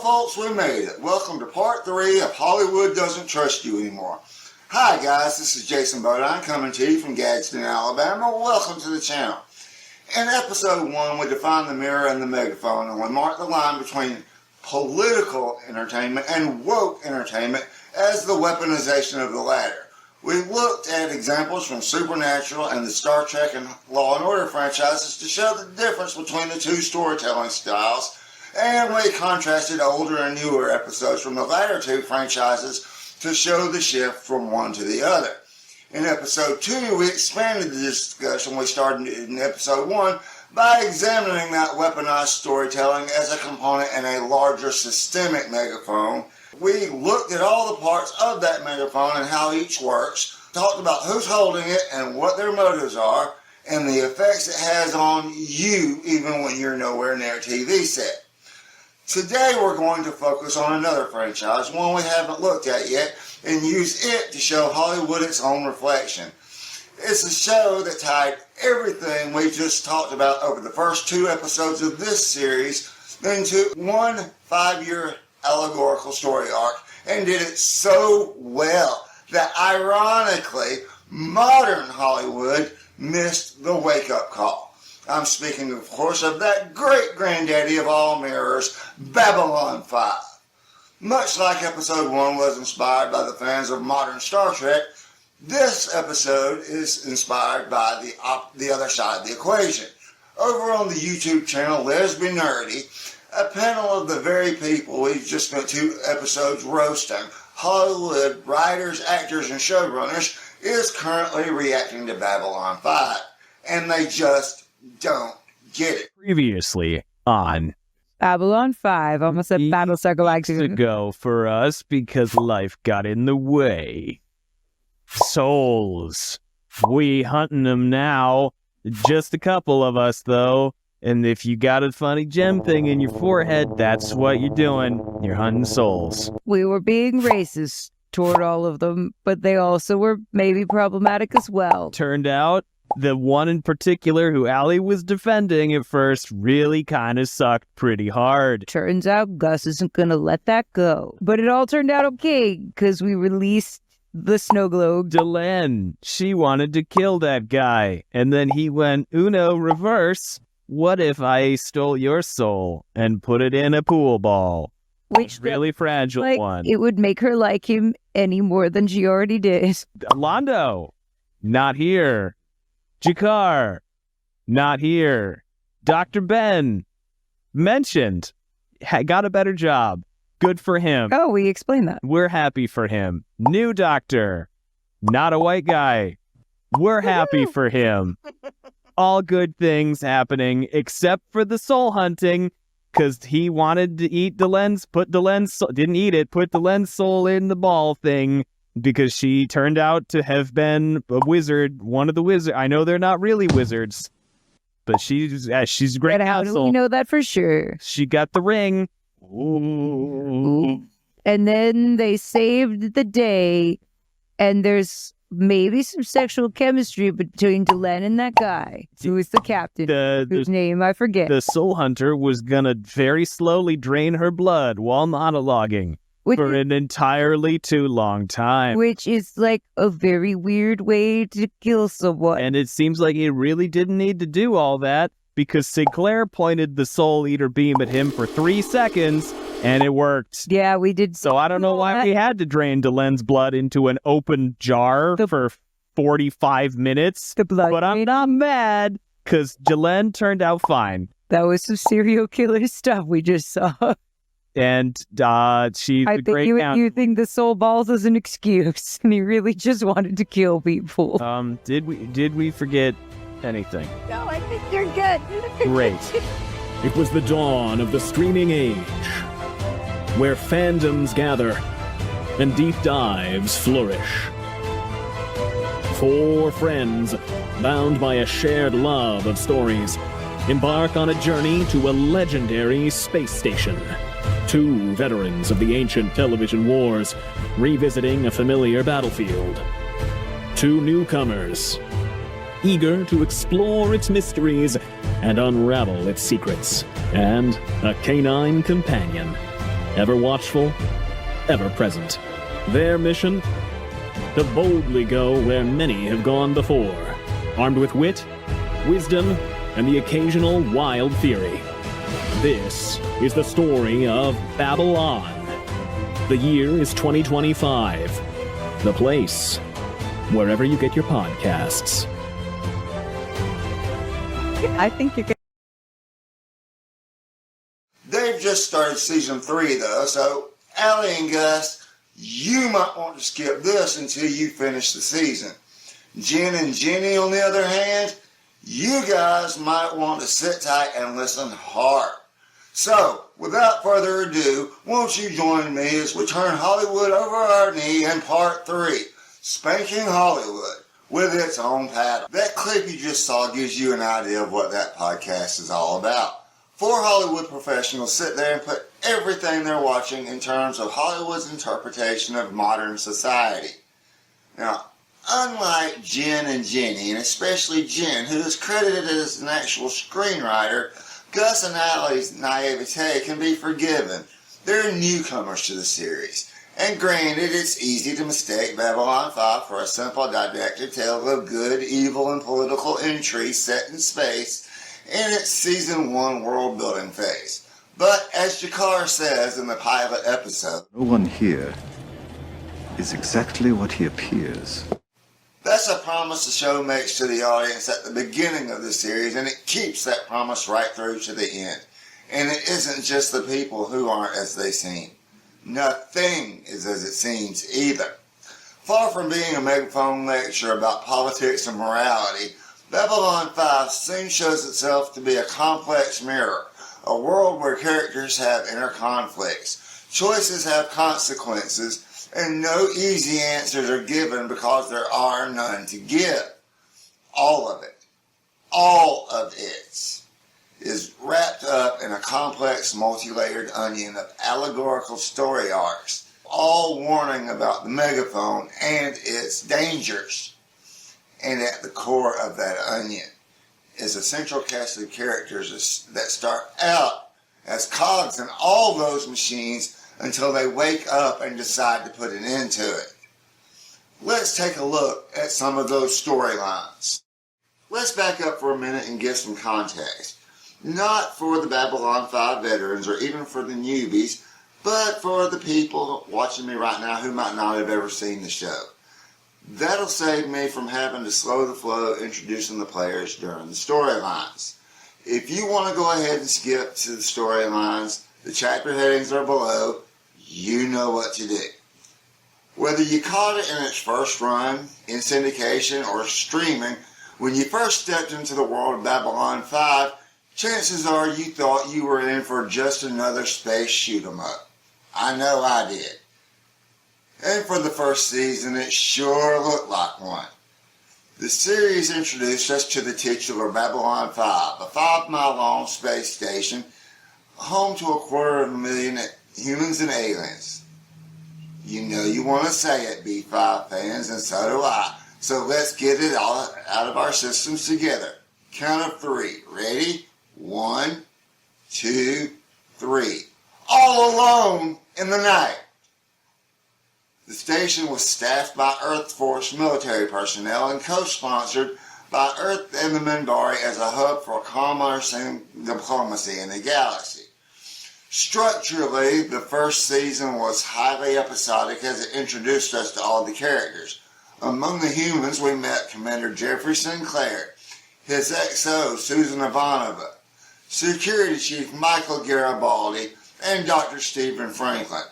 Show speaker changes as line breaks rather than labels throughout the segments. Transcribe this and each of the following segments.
folks, we made it. Welcome to part 3 of Hollywood Doesn't Trust You Anymore. Hi guys, this is Jason Bodine coming to you from Gadsden, Alabama. Welcome to the channel. In episode 1, we defined the mirror and the megaphone, and we marked the line between political entertainment and woke entertainment as the weaponization of the latter. We looked at examples from Supernatural and the Star Trek and Law & Order franchises to show the difference between the two storytelling styles, and we contrasted older and newer episodes from the latter two franchises to show the shift from one to the other. In episode 2, we expanded the discussion we started in episode 1 by examining that weaponized storytelling as a component in a larger systemic megaphone. We looked at all the parts of that megaphone and how each works, talked about who's holding it and what their motives are, and the effects it has on you even when you're nowhere near a TV set. Today we're going to focus on another franchise, one we haven't looked at yet, and use it to show Hollywood its own reflection. It's a show that tied everything we just talked about over the first 2 episodes of this series into one 5-year allegorical story arc, and did it so well that ironically modern Hollywood missed the wake-up call. I'm speaking, of course, of that great granddaddy of all mirrors, Babylon 5. Much like episode 1 was inspired by the fans of modern Star Trek, this episode is inspired by the other side of the equation. Over on the YouTube channel Lesbian Nerdy, a panel of the very people we've just spent 2 episodes roasting, Hollywood writers, actors, and showrunners, is currently reacting to Babylon 5. And they just don't get it.
Previously on
Babylon 5, almost a Battlestar Galactica.
To go for us because life got in the way. Souls. We hunting them now. Just a couple of us, though. And if you got a funny gem thing in your forehead, that's what you're doing. You're hunting souls.
We were being racist toward all of them, but they also were maybe problematic as well.
Turned out, the one in particular who Allie was defending at first really kind of sucked pretty hard.
Turns out Gus isn't going to let that go. But it all turned out okay, because we released the snow globe.
Delenn, she wanted to kill that guy. And then he went, Uno, reverse. What if I stole your soul and put it in a pool ball?
Which
really fragile one.
It would make her like him any more than she already did.
Londo, not here. Jakar, not here. Dr. Ben, mentioned, got a better job. Good for him.
Oh, we explained that.
We're happy for him. New doctor, not a white guy. We're happy for him. All good things happening, except for the soul hunting, because he wanted to eat Delenn's, didn't eat it, put Delenn's soul in the ball thing, because she turned out to have been a wizard, one of the wizards. I know they're not really wizards, but she's a great
How
counsel.
do we know that for sure?
She got the ring. Ooh.
And then they saved the day, and there's maybe some sexual chemistry between Delenn and that guy who is the captain, whose name I forget.
The soul hunter was gonna very slowly drain her blood while monologuing for an entirely too long time.
Which is like a very weird way to kill someone.
And it seems like he really didn't need to do all that, because Sinclair pointed the soul eater beam at him for 3 seconds, and it worked.
Yeah, we did.
So I don't know why we had to drain Delenn's blood into an open jar for 45 minutes. But I'm not mad, because Delenn turned out fine.
That was some serial killer stuff we just saw.
And she's a great count.
You think the soul balls is an excuse, and he really just wanted to kill people.
Did we forget anything?
No, I think you're good.
Great.
It was the dawn of the streaming age, where fandoms gather and deep dives flourish. 4 friends, bound by a shared love of stories, embark on a journey to a legendary space station. 2 veterans of the ancient television wars, revisiting a familiar battlefield. 2 newcomers, eager to explore its mysteries and unravel its secrets. And a canine companion, ever watchful, ever present. Their mission? To boldly go where many have gone before, armed with wit, wisdom, and the occasional wild theory. This is the story of Babylon. The year is 2025. The place, wherever you get your podcasts.
I think you can.
They've just started season 3 though, so Allie and Gus, you might want to skip this until you finish the season. Jen and Jenny, on the other hand, you guys might want to sit tight and listen hard. So, without further ado, won't you join me as we turn Hollywood over our knee in part 3, Spanking Hollywood, with its own paddle. That clip you just saw gives you an idea of what that podcast is all about. 4 Hollywood professionals sit there and put everything they're watching in terms of Hollywood's interpretation of modern society. Now, unlike Jen and Jenny, and especially Jen, who is credited as an actual screenwriter, Gus and Allie's naivete can be forgiven. They're newcomers to the series. And granted, it's easy to mistake Babylon 5 for a simple didactic tale of good, evil, and political intrigue set in space in its season 1 world building phase. But as Jakar says in the pilot episode,
no one here is exactly what he appears.
That's a promise the show makes to the audience at the beginning of the series, and it keeps that promise right through to the end. And it isn't just the people who aren't as they seem. Nothing is as it seems either. Far from being a megaphone lecture about politics and morality, Babylon 5 soon shows itself to be a complex mirror, a world where characters have inner conflicts, choices have consequences, and no easy answers are given because there are none to give. All of it is wrapped up in a complex, multi-layered onion of allegorical story arcs, all warning about the megaphone and its dangers. And at the core of that onion is a central cast of characters that start out as cogs in all those machines until they wake up and decide to put an end to it. Let's take a look at some of those storylines. Let's back up for a minute and give some context. Not for the Babylon 5 veterans or even for the newbies, but for the people watching me right now who might not have ever seen the show. That'll save me from having to slow the flow introducing the players during the storylines. If you want to go ahead and skip to the storylines, the chapter headings are below. You know what to do. Whether you caught it in its first run, in syndication, or streaming, when you first stepped into the world of Babylon 5, chances are you thought you were in for just another space shoot-'em-up. I know I did. And for the first season, it sure looked like one. The series introduced us to the titular Babylon 5, a 5-mile-long space station, home to 250,000 humans and aliens. You know you want to say it, B5 fans, and so do I. So let's get it all out of our systems together. Count of 3. Ready? 1, 2, 3. All alone in the night. The station was staffed by Earth Force military personnel and co-sponsored by Earth and the Minbari as a hub for commerce and diplomacy in the galaxy. Structurally, the first season was highly episodic as it introduced us to all the characters. Among the humans, we met Commander Jeffrey Sinclair, his XO, Susan Ivanova, Security Chief Michael Garibaldi, and Dr. Stephen Franklin.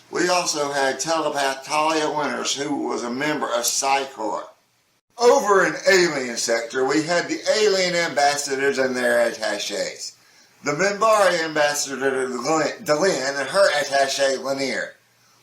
We also had telepath Talia Winters, who was a member of Psy-Corps. Over in Alien Sector, we had the alien ambassadors and their attaches. The Minbari ambassador Delin and her attache Lanier.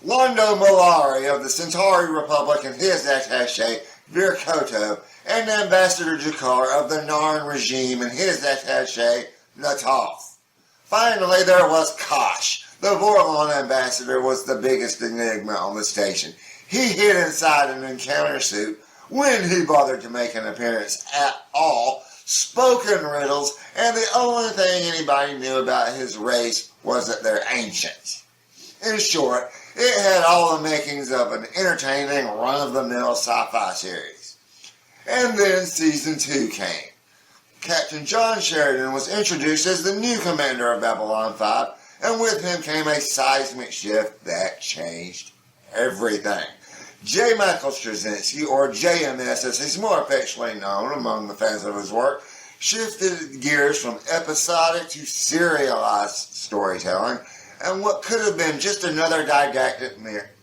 Londo Malari of the Centauri Republic and his attache Vir Koto, and Ambassador Jakar of the Narn regime and his attache Nataf. Finally, there was Kosh. The Vorlon ambassador was the biggest enigma on the station. He hid inside an encounter suit when he bothered to make an appearance at all, spoke in riddles, and the only thing anybody knew about his race was that they're ancient. In short, it had all the makings of an entertaining, run-of-the-mill sci-fi series. And then Season 2 came. Captain John Sheridan was introduced as the new commander of Babylon 5, and with him came a seismic shift that changed everything. J. Michael Straczynski, or JMS as he's more affectionately known among the fans of his work, shifted gears from episodic to serialized storytelling, and what could have been just another didactic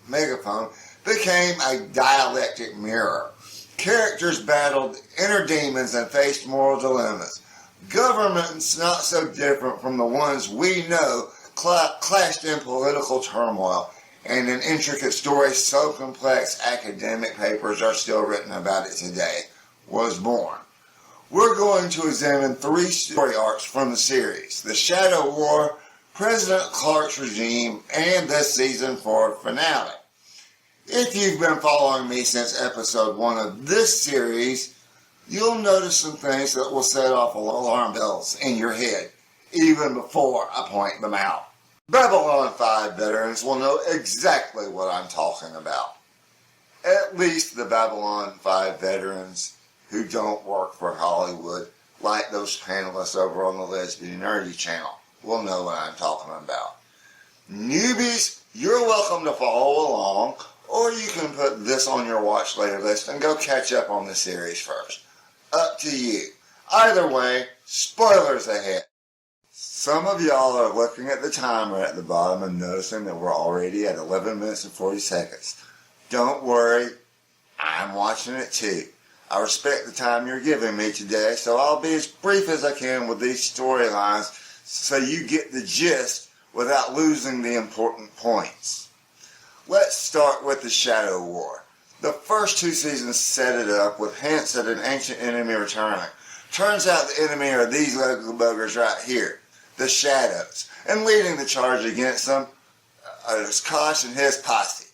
megaphone became a dialectic mirror. Characters battled inner demons and faced moral dilemmas. Governments not so different from the ones we know clashed in political turmoil, and an intricate story so complex academic papers are still written about it today was born. We're going to examine 3 story arcs from the series: the Shadow War, President Clark's regime, and the Season 4 finale. If you've been following me since episode 1 of this series, you'll notice some things that will set off alarm bells in your head, even before I point them out. Babylon 5 veterans will know exactly what I'm talking about. At least the Babylon 5 veterans who don't work for Hollywood, like those panelists over on the Lesbian Nerdy channel, will know what I'm talking about. Newbies, you're welcome to follow along, or you can put this on your watch later list and go catch up on the series first. Up to you. Either way, spoilers ahead. Some of y'all are looking at the timer at the bottom and noticing that we're already at 11 minutes and 40 seconds. Don't worry, I'm watching it too. I respect the time you're giving me today, so I'll be as brief as I can with these storylines so you get the gist without losing the important points. Let's start with the Shadow War. The first 2 seasons set it up with hints at an ancient enemy returning. Turns out the enemy are these local buggers right here, the Shadows, and leading the charge against them is Kosh and his posse.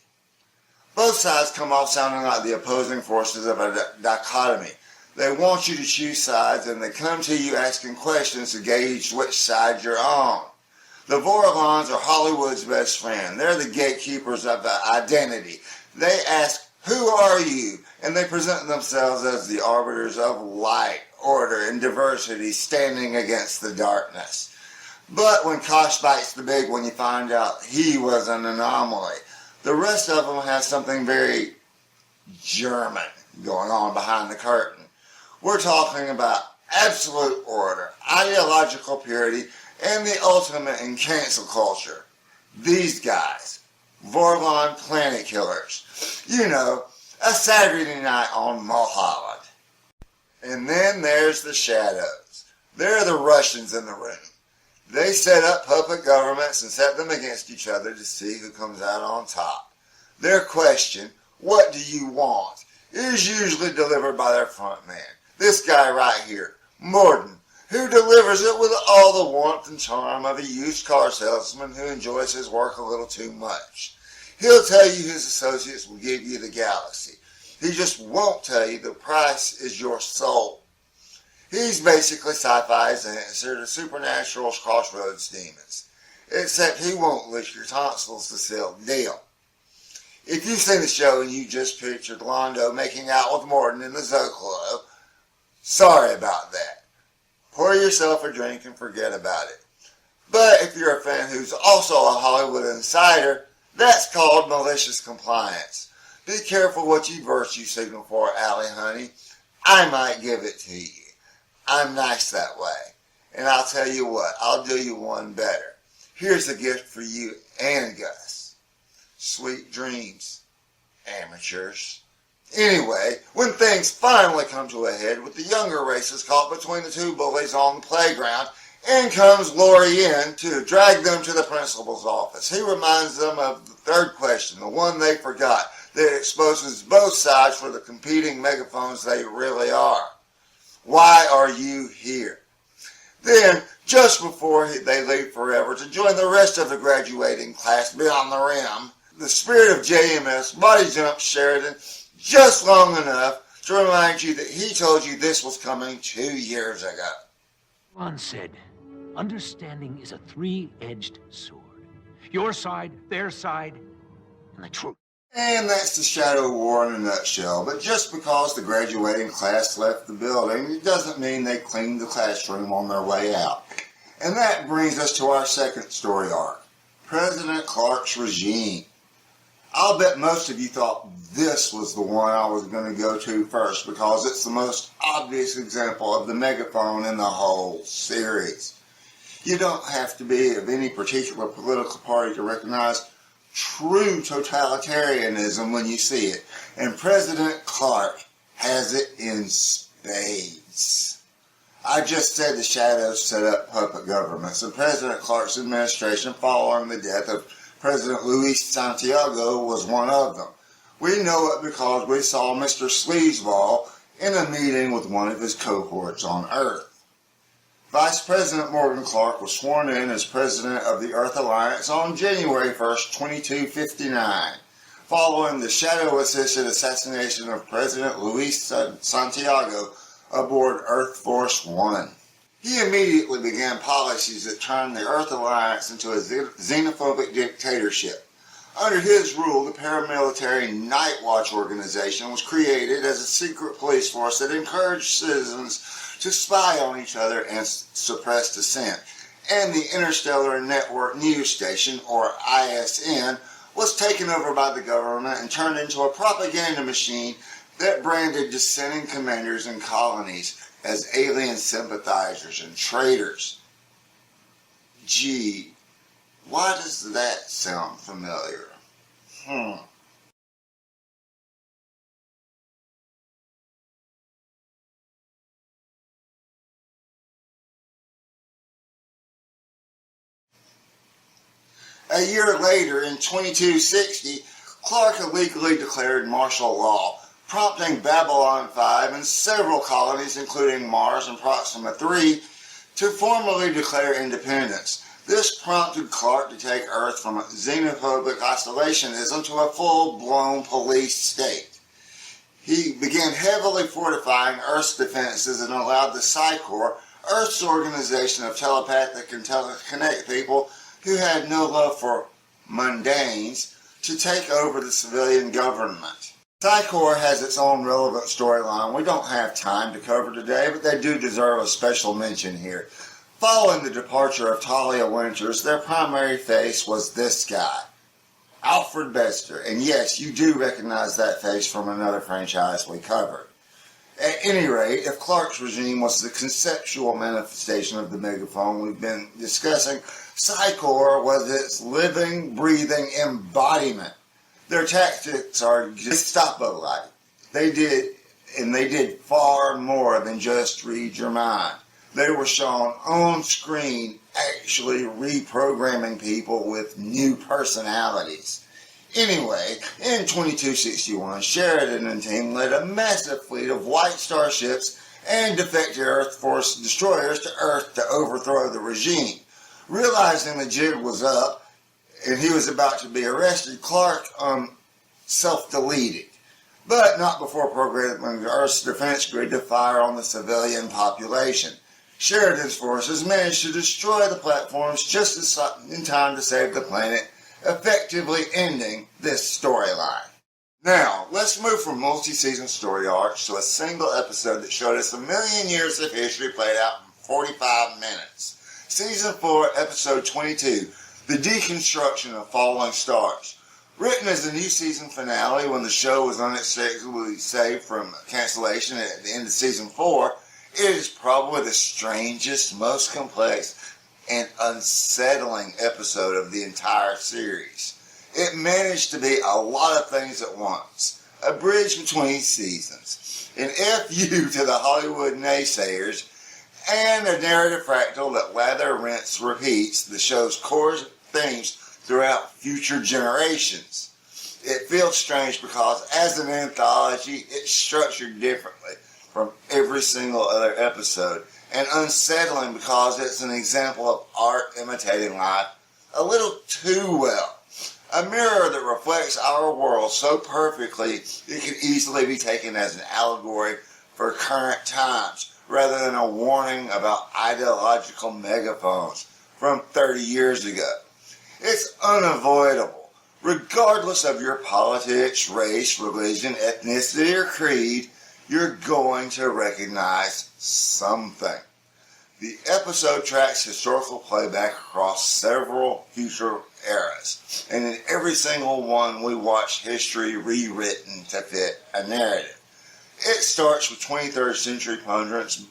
Both sides come off sounding like the opposing forces of a dichotomy. They want you to choose sides, and they come to you asking questions to gauge which side you're on. The Vorlons are Hollywood's best friend. They're the gatekeepers of identity. They ask, "Who are you?" And they present themselves as the arbiters of light, order, and diversity standing against the darkness. But when Kosh bites the big one, you find out he was an anomaly. The rest of them have something very German going on behind the curtain. We're talking about absolute order, ideological purity, and the ultimate in cancel culture. These guys, Vorlon planet killers. You know, a Saturday night on Mulholland. And then there's the Shadows. They're the Russians in the room. They set up puppet governments and set them against each other to see who comes out on top. Their question, "What do you want?" is usually delivered by their front man. This guy right here, Morden, who delivers it with all the warmth and charm of a used car salesman who enjoys his work a little too much. He'll tell you his associates will give you the galaxy. He just won't tell you the price is your soul. He's basically sci-fi's answer to Supernatural's Crossroads demons, except he won't lick your tonsils to seal the deal. If you've seen the show and you just pictured Londo making out with Morden in the Zocalo, sorry about that. Pour yourself a drink and forget about it. But if you're a fan who's also a Hollywood insider, that's called malicious compliance. Be careful what you virtue signal for, Allie honey. I might give it to you. I'm nice that way. And I'll tell you what, I'll do you one better. Here's a gift for you and Gus. Sweet dreams, amateurs. Anyway, when things finally come to a head with the younger races caught between the 2 bullies on the playground, in comes Lorien to drag them to the principal's office. He reminds them of the 3rd question, the one they forgot, that exposes both sides for the competing megaphones they really are. Why are you here? Then, just before they leave forever to join the rest of the graduating class beyond the rim, the spirit of JMS body jumps Sheridan just long enough to remind you that he told you this was coming 2 years ago.
Ron said, understanding is a 3-edged sword. Your side, their side, and the truth.
And that's the Shadow War in a nutshell. But just because the graduating class left the building, it doesn't mean they cleaned the classroom on their way out. And that brings us to our second story arc, President Clark's regime. I'll bet most of you thought this was the one I was going to go to first because it's the most obvious example of the megaphone in the whole series. You don't have to be of any particular political party to recognize true totalitarianism when you see it. And President Clark has it in spades. I just said the shadows set up puppet governments, and President Clark's administration following the death of President Luis Santiago was one of them. We know it because we saw Mr. Sleazeball in a meeting with one of his cohorts on Earth. Vice President Morgan Clark was sworn in as President of the Earth Alliance on January 1st, 2259, following the shadow-assisted assassination of President Luis Santiago aboard Earth Force One. He immediately began policies that turned the Earth Alliance into a xenophobic dictatorship. Under his rule, the paramilitary Night Watch organization was created as a secret police force that encouraged citizens to spy on each other and suppress dissent. And the Interstellar Network news station, or ISN, was taken over by the government and turned into a propaganda machine that branded dissenting commanders and colonies as alien sympathizers and traitors. Gee, why does that sound familiar? A year later, in 2260, Clark illegally declared martial law, prompting Babylon 5 and several colonies, including Mars and Proxima 3, to formally declare independence. This prompted Clark to take Earth from xenophobic isolationism to a full-blown police state. He began heavily fortifying Earth's defenses and allowed the Psi-Corps, Earth's organization of telepathic and telekinetic people who had no love for mundanes, to take over the civilian government. Psi-Corps has its own relevant storyline we don't have time to cover today, but they do deserve a special mention here. Following the departure of Talia Winters, their primary face was this guy, Alfred Bester. And yes, you do recognize that face from another franchise we covered. At any rate, if Clark's regime was the conceptual manifestation of the megaphone we've been discussing, Psi-Corps was its living, breathing embodiment. Their tactics are just stop lighting. They did far more than just read your mind. They were shown on screen actually reprogramming people with new personalities. Anyway, in 2261, Sheridan and team led a massive fleet of white starships and defected Earth Force destroyers to Earth to overthrow the regime. Realizing the jig was up and he was about to be arrested, Clark self-deleted, but not before programming the Earth's defense grid to fire on the civilian population. Sheridan's forces managed to destroy the platforms just in time to save the planet, effectively ending this storyline. Now, let's move from multi-season story arcs to a single episode that showed us 1,000,000 years of history played out in 45 minutes. Season 4, Episode 22, The Deconstruction of Falling Stars. Written as the new season finale when the show was unexpectedly saved from cancellation at the end of Season 4, it is probably the strangest, most complex, and unsettling episode of the entire series. It managed to be a lot of things at once. A bridge between seasons, an FU to the Hollywood naysayers, and a narrative fractal that lather, rinse, repeats the show's core themes throughout future generations. It feels strange because as an anthology, it's structured differently from every single other episode, and unsettling because it's an example of art imitating life a little too well. A mirror that reflects our world so perfectly it can easily be taken as an allegory for current times, rather than a warning about ideological megaphones from 30 years ago. It's unavoidable. Regardless of your politics, race, religion, ethnicity, or creed, you're going to recognize something. The episode tracks historical playback across several future eras, and in every single one we watch history rewritten to fit a narrative. It starts with 23rd century pundits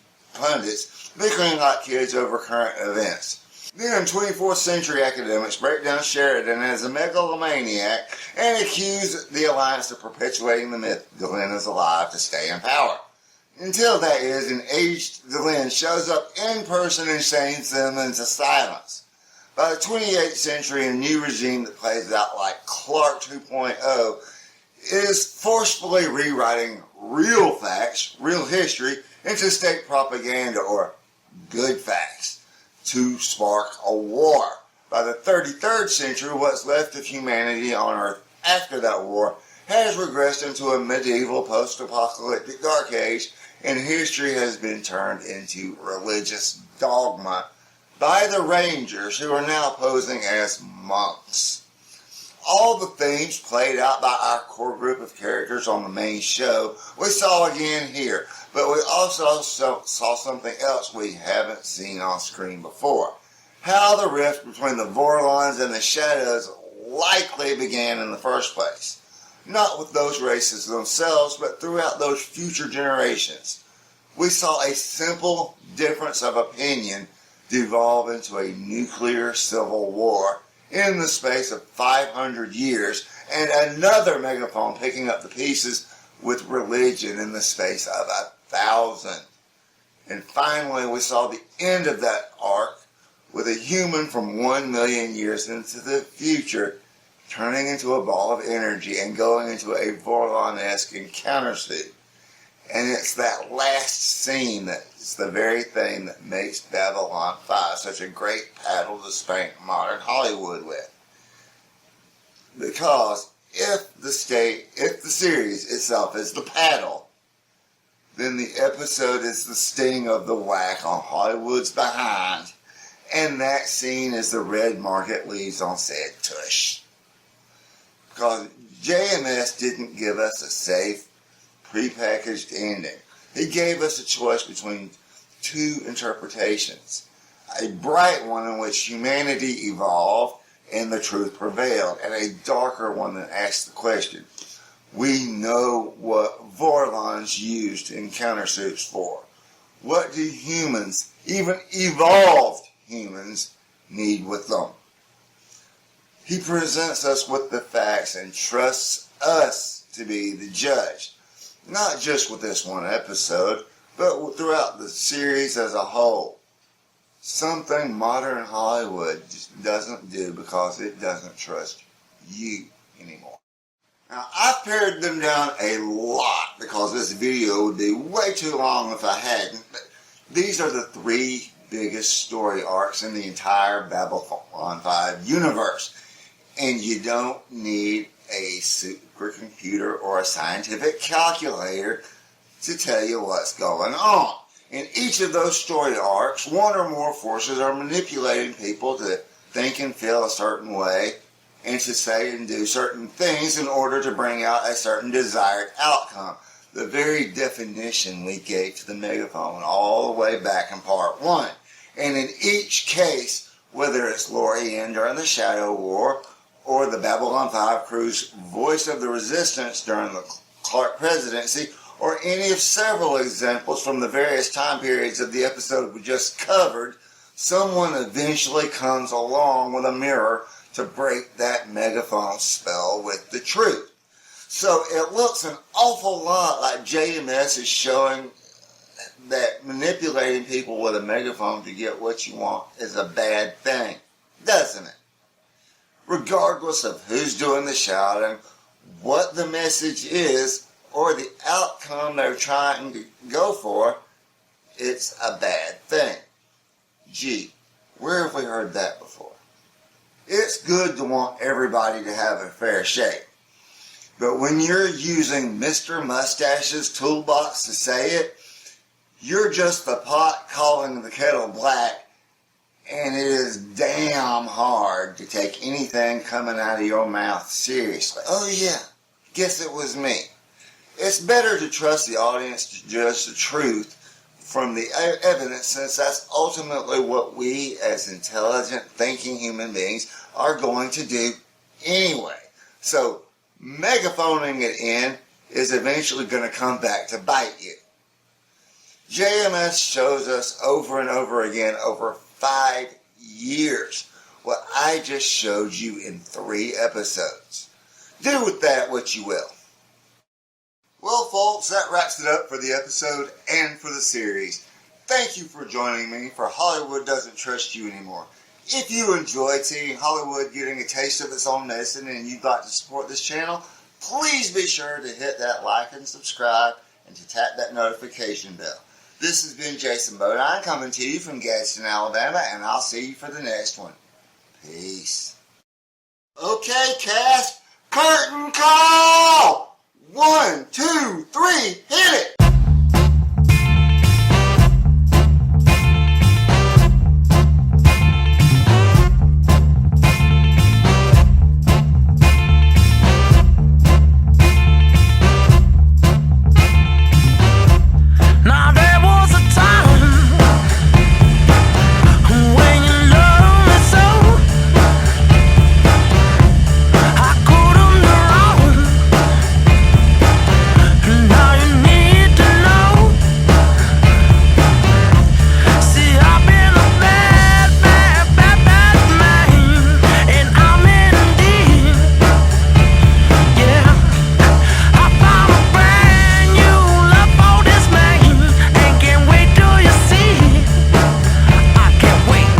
bickering like kids over current events. Then 24th century academics break down Sheridan as a megalomaniac and accuse the Alliance of perpetuating the myth Delenn is alive to stay in power. Until that is, an aged Delenn shows up in person and shames them into silence. By the 28th century, a new regime that plays out like Clark 2.0 is forcefully rewriting real facts, real history, into state propaganda or good facts to spark a war. By the 33rd century, what's left of humanity on Earth after that war has regressed into a medieval post-apocalyptic dark age, and history has been turned into religious dogma by the Rangers, who are now posing as monks. All the themes played out by our core group of characters on the main show we saw again here, but we also saw something else we haven't seen on screen before. How the rift between the Vorlons and the Shadows likely began in the first place. Not with those races themselves, but throughout those future generations. We saw a simple difference of opinion devolve into a nuclear civil war in the space of 500 years, and another megaphone picking up the pieces with religion in the space of 1,000. And finally, we saw the end of that arc with a human from 1 million years into the future turning into a ball of energy and going into a Vorlon-esque encounter suit. And it's that last scene that's the very thing that makes Babylon 5 such a great paddle to spank modern Hollywood with. Because if the series itself is the paddle, then the episode is the sting of the whack on Hollywood's behind, and that scene is the red market leaves on said tush. Because JMS didn't give us a safe, prepackaged ending. He gave us a choice between two interpretations. A bright one in which humanity evolved and the truth prevailed, and a darker one that asked the question, we know what Vorlons used encounter suits for. What do humans, even evolved humans, need with them? He presents us with the facts and trusts us to be the judge. Not just with this one episode, but throughout the series as a whole. Something modern Hollywood just doesn't do because it doesn't trust you anymore. Now, I've pared them down a lot because this video would be way too long if I hadn't, but these are the three biggest story arcs in the entire Babylon 5 universe. And you don't need a supercomputer or a scientific calculator to tell you what's going on. In each of those story arcs, one or more forces are manipulating people to think and feel a certain way and to say and do certain things in order to bring out a certain desired outcome. The very definition we gave to the megaphone all the way back in part 1. And in each case, whether it's Lorien during the Shadow War, or the Babylon 5 crew's voice of the resistance during the Clark presidency, or any of several examples from the various time periods of the episode we just covered, someone eventually comes along with a mirror to break that megaphone spell with the truth. So it looks an awful lot like JMS is showing that manipulating people with a megaphone to get what you want is a bad thing, doesn't it? Regardless of who's doing the shouting, what the message is, or the outcome they're trying to go for, it's a bad thing. Gee, where have we heard that before? It's good to want everybody to have a fair shake. But when you're using Mr. Mustache's toolbox to say it, you're just the pot calling the kettle black, and it is damn hard to take anything coming out of your mouth seriously. Oh yeah, guess it was me. It's better to trust the audience to judge the truth from the evidence, since that's ultimately what we as intelligent thinking human beings are going to do anyway. So megaphoning it in is eventually going to come back to bite you. JMS shows us over and over again over 5 years what I just showed you in 3 episodes. Do with that what you will. Well, folks, that wraps it up for the episode and for the series. Thank you for joining me for Hollywood Doesn't Trust You Anymore. If you enjoyed seeing Hollywood getting a taste of its own medicine and you'd like to support this channel, please be sure to hit that like and subscribe and to tap that notification bell. This has been Jason Bodine coming to you from Gadsden, Alabama, and I'll see you for the next one. Peace. Okay, cast, curtain call! 1, 2, 3, hit it!
Now there was a time when you loved me so I couldn't go wrong. Now you need to know. See, I've been a bad, bad, bad, bad man, and I'm in deep. Yeah, I found a brand new love for this man, and can't wait till you see. I can't wait.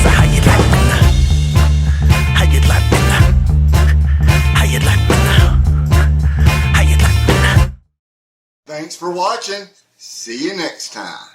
So how you like me now? How you like me now? How you like me now? How you like me now?
Thanks for watching. See you next time.